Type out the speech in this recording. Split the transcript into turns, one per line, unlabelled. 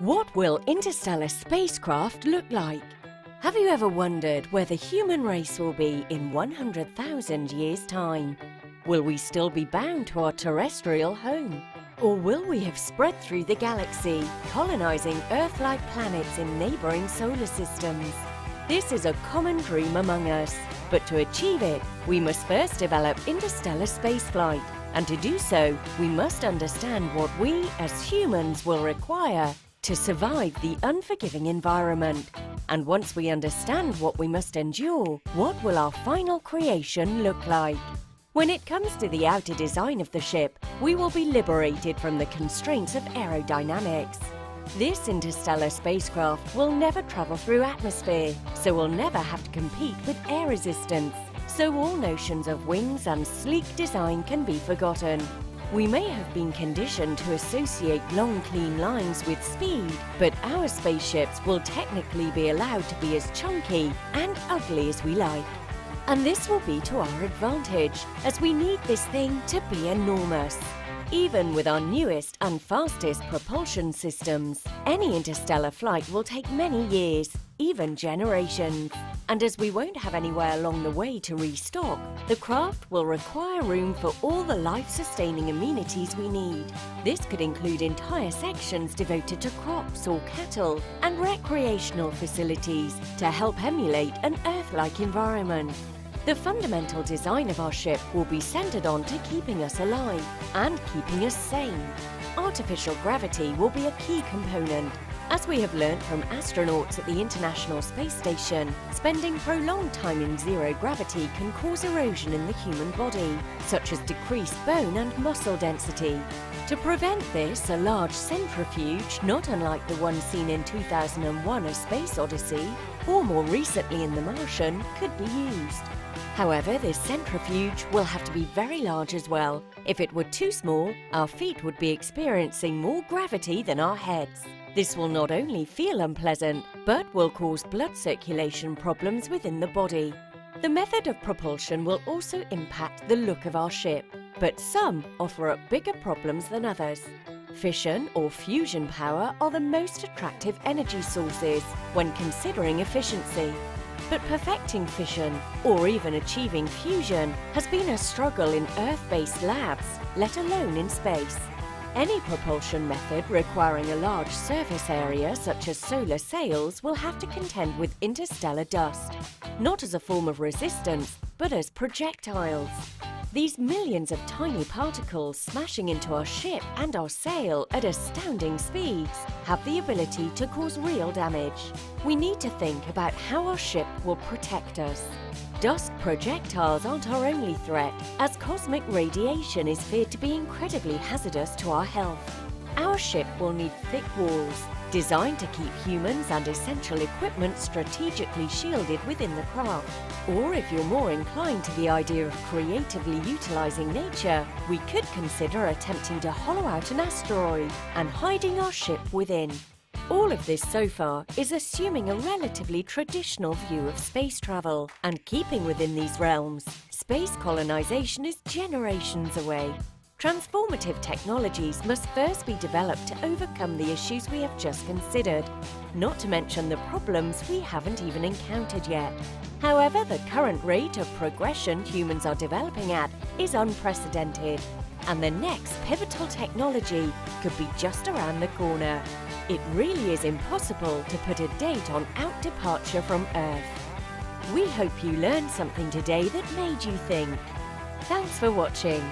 What will interstellar spacecraft look like? Have you ever wondered where the human race will be in 100,000 years' time? Will we still be bound to our terrestrial home? Or will we have spread through the galaxy, colonizing Earth-like planets in neighboring solar systems? This is a common dream among us, but to achieve it, we must first develop interstellar spaceflight. And to do so, we must understand what we as humans will require to survive the unforgiving environment. And once we understand what we must endure, what will our final creation look like? When it comes to the outer design of the ship, we will be liberated from the constraints of aerodynamics. This interstellar spacecraft will never travel through atmosphere, so we'll never have to compete with air resistance. So all notions of wings and sleek design can be forgotten. We may have been conditioned to associate long, clean lines with speed, but our spaceships will technically be allowed to be as chunky and ugly as we like. And this will be to our advantage, as we need this thing to be enormous. Even with our newest and fastest propulsion systems, any interstellar flight will take many years, even generations. And as we won't have anywhere along the way to restock, the craft will require room for all the life-sustaining amenities we need. This could include entire sections devoted to crops or cattle, and recreational facilities to help emulate an Earth-like environment. The fundamental design of our ship will be centered on to keeping us alive and keeping us sane. Artificial gravity will be a key component. As we have learnt from astronauts at the International Space Station, spending prolonged time in zero gravity can cause erosion in the human body, such as decreased bone and muscle density. To prevent this, a large centrifuge, not unlike the one seen in 2001: A Space Odyssey, or more recently in The Martian, could be used. However, this centrifuge will have to be very large as well. If it were too small, our feet would be experiencing more gravity than our heads. This will not only feel unpleasant, but will cause blood circulation problems within the body. The method of propulsion will also impact the look of our ship, but some offer up bigger problems than others. Fission or fusion power are the most attractive energy sources when considering efficiency. But perfecting fission, or even achieving fusion, has been a struggle in Earth-based labs, let alone in space. Any propulsion method requiring a large surface area, such as solar sails, will have to contend with interstellar dust, not as a form of resistance, but as projectiles. These millions of tiny particles smashing into our ship and our sail at astounding speeds have the ability to cause real damage. We need to think about how our ship will protect us. Dust projectiles aren't our only threat, as cosmic radiation is feared to be incredibly hazardous to our health. Our ship will need thick walls, designed to keep humans and essential equipment strategically shielded within the craft. Or if you're more inclined to the idea of creatively utilizing nature, we could consider attempting to hollow out an asteroid and hiding our ship within. All of this so far is assuming a relatively traditional view of space travel, and keeping within these realms, space colonization is generations away. Transformative technologies must first be developed to overcome the issues we have just considered, not to mention the problems we haven't even encountered yet. However, the current rate of progression humans are developing at is unprecedented, and the next pivotal technology could be just around the corner. It really is impossible to put a date on our departure from Earth. We hope you learned something today that made you think. Thanks for watching.